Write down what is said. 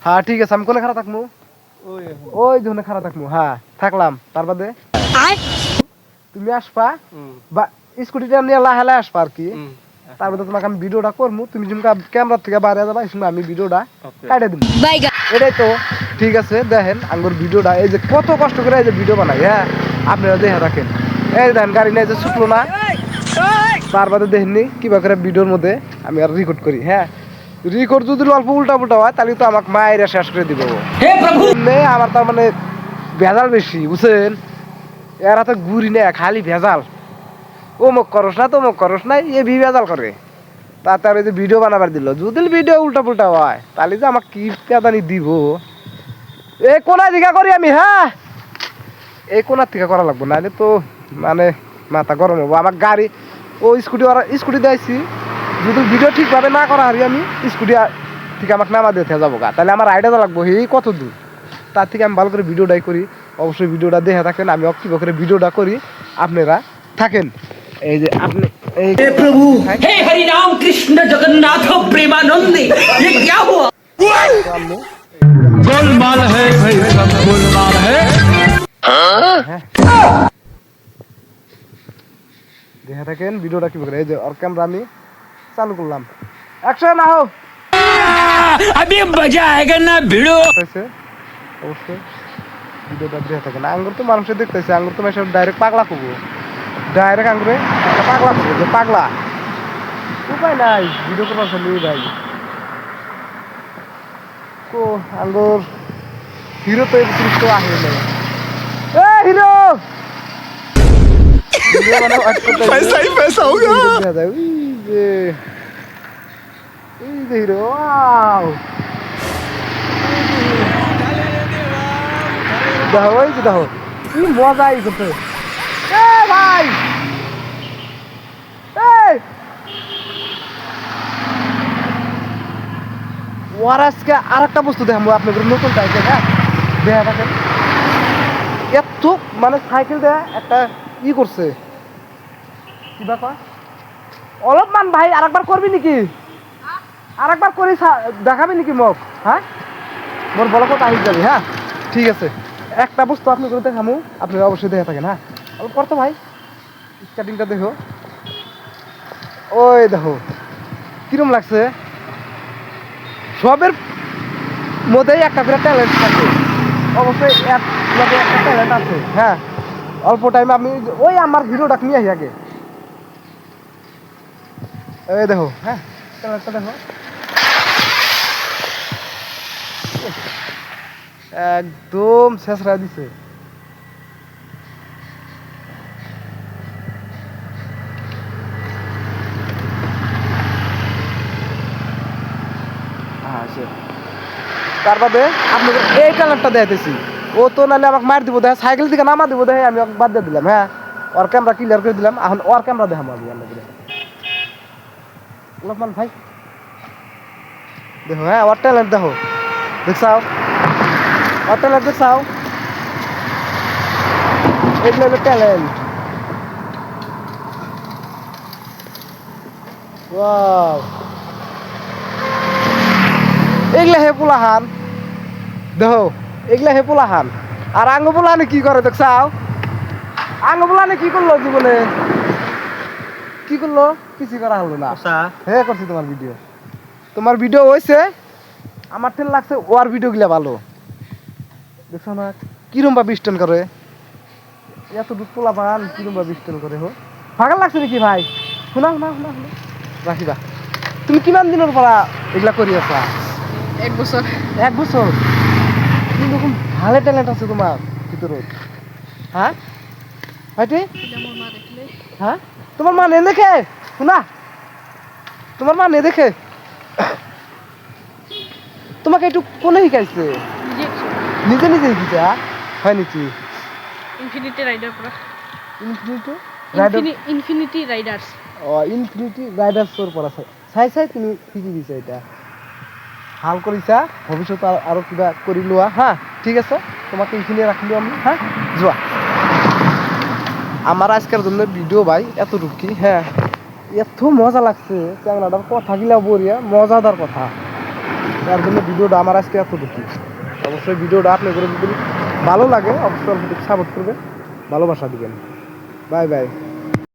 হ্যাঁ ঠিক আছে, আমি কোনে খারাপ থাকবো? ওই ধরনের খারাপ থাকবো। হ্যাঁ থাকলাম, তার বাদে তুমি আসবা বা স্কুটিটা নিয়ে লাহে আসবা আর কি। তারপরে তোমাকে আমি ভিডিওটা করবো, তুমি যখন ক্যামেরা থেকে বাইরে যাবা এই সময় আমি ভিডিওটা কাটে দিব। এটাই তো ঠিক আছে। দেখেন আমার ভিডিওটা, এই যে কত কষ্ট করে এই যে ভিডিও বানাই, হ্যাঁ আপনারা দেখে রাখেন। এই দেখেন গাড়ি নিয়ে যে শুকলো না, তারপরে দেখেননি কিভাবে করে ভিডিওর মধ্যে আমি আর রেকর্ড করি। হ্যাঁ রেকর্ড যদি অল্প উল্টা পুল্টা হয় তাহলে তো আমাকে মায়েরা শেষ করে দিব। আমার তার মানে ভেজাল বেশি বুঝছেন, এরা তো ঘুরি না খালি ভেজাল। অমুক করস না তমুক করস না, এ ভেজাল করে। তারপরে যে ভিডিও বানাবার দিল, যদি ভিডিও উল্টা পুল্টা হয় তাহলে যে আমাকে কি পেদানি দিব। এই কোনার দিকে করি আমি, হ্যাঁ এই কোনার থেকে করা লাগবো, নাহলে তো মানে মাথা গরম হবো। আমার গাড়ি ও স্কুটি দিয়েছি, যদি ভিডিও ঠিকভাবে না করা হারি আমি স্কুটি থেকে আমাকে নামা দিয়ে যাবো গা, তাহলে আমার আইডিয়া লাগবো এই কত দূর। তার থেকে আমি ভালো করে ভিডিওটাই করি। অবশ্যই ভিডিওটা দেখে থাকেন, আমি অক্টিভ করে ভিডিওটা করি, আপনারা থাকেন। এই যে আপনি এই প্রভু হে হরি রাম কৃষ্ণ জগন্নাথ প্রেমানন্দে ये क्या हुआ गोलमाल है भाई सब गोलमाल है। দেখে থাকেন ভিডিওটা কি করে। এই যে আর ক্যামেরা আমি চালু করলাম, অ্যাকশন নাও अभी मजा आएगा ना भिड़ो। অবশ্যই ভিডিওটা দেখে থাকেন। আঙ্গুর তো মানুষে দেখতেছে, আঙ্গুর তো মানুষ ডাইরেক্ট পাগলা করবো, ডাইরেক্ট আঙ্গুরে পাগলা করবো যে পাগলা। উপায় নাই ভিডিও করবার চলি ভাই। কো আঙ্গুর হিরো তো তো আহে নাই। এ হিরো पैसा ही पैसा होगा। হিরো ওয়াও দেখো, ওই যে দেখো কি মজা করতে। এ ভাই ওর আজকে আর একটা বস্তু দেখাবো আপনাদের, নতুন সাইকেল। হ্যাঁ দেখা থাকেন, এত মানে সাইকেল দেয়া একটা ই করছে কি ব্যাপার। অলপমান ভাই আরেকবার করবি নাকি, আরেকবার করি দেখাবি নাকি মোক? হ্যাঁ মোর বড় কথা আহি যাবে। হ্যাঁ ঠিক আছে, একটা বস্তু আপনি করে দেখামু, আপনি অবশ্যই দেখে থাকেন। হ্যাঁ অল্প করতো ভাই, স্টার্টিংটা দেখো। ওই দেখো কিরম লাগছে, সবের মধ্যেই একটা করে ট্যালেন্ট আছে, অবশ্যই একটা ট্যালেন্ট আছে। হ্যাঁ অল্প টাইমে আমি ওই আমার হিরোটা নিয়ে আহি আগে। এই দেখো, হ্যাঁ ট্যালেন্টটা দেখো, একদম শেষরা দিছে। তার বাদে আপনাদের এই ট্যালেন্টটা দেখাইতেছি, ও তো নাহলে আমাকে মার দিব, দেখে সাইকেল থেকে নামা দিব, দেখে আমি বাদ দিয়ে দিলাম। হ্যাঁ ওর ক্যামেরা ক্লিয়ার করে দিলাম, এখন ওর ক্যামেরা দেখাবো আমি আপনাদের। লোকমান ভাই দেখো, হ্যাঁ ওর ট্যালেন্ট দেখো, দেখছাও ওর ট্যালেন্ট দেখছাও, এগুলো হলো ট্যালেন্ট। ওয়াও এগুলা হে পোলাহান দেখো, এগুলা হে পোলাহান। আর আঙ্গ পোলাহানে কি করে দেখছাও, আঙ্গ পোলাহানে কি করলো জীবনে, কি করলো, কিছু করা হলো না। হ্যাঁ করছি তোমার ভিডিও হয়েছে, আমার তেল লাগছে ওর ভিডিও গুলা ভালো। দেখছো না কিরম বা বিস্টন করে, এত দুধ পোলা পান কিরম বা বিস্টন করে। হো ফাঁকা লাগছে নাকি ভাই? শোনা শোনা শোনা শোনা রাখিবা। তুমি কিমান দিনের পরা এগুলা করি আছা? 1 বছর। 1 বছর? কিরকম ভালো ট্যালেন্ট আছে তোমার ভিতরে। হ্যাঁ ভাইটি, হ্যাঁ তোমার মা নে দেখে, শোনা তোমার মা নে দেখে, তোমাকে একটু কোনে শিখাইছে? নিজে নিজে শিখিছে? হয় নাকি? ইনফিনিটি রাইডার পুরা। Infinity riders. ও ইনফিনিটি রাইডার্স এর পড়া চাই তুমি শিখি দিছে। এটা হাল করিছা, ভবিষ্যতে আরো কিবা করি লোৱা। হ্যাঁ ঠিক আছে, তোমাকে এইখিনি রাখলো আমি। হ্যাঁ যোৱা। আমার আজকের জন্য ভিডিও ভাই এতটুকু কি। হ্যাঁ এত মজা লাগছে, চ্যাংড়াটার কথা গিলা বলিয়া মজাদার কথা। এর জন্য ভিডিওটা আমার আজকে এতটুকু। অবশ্যই ভিডিওটা আপনি করে যদি ভালো লাগে অবশ্যই সাপোর্ট করবে, ভালোবাসা দিবেন। Bye bye.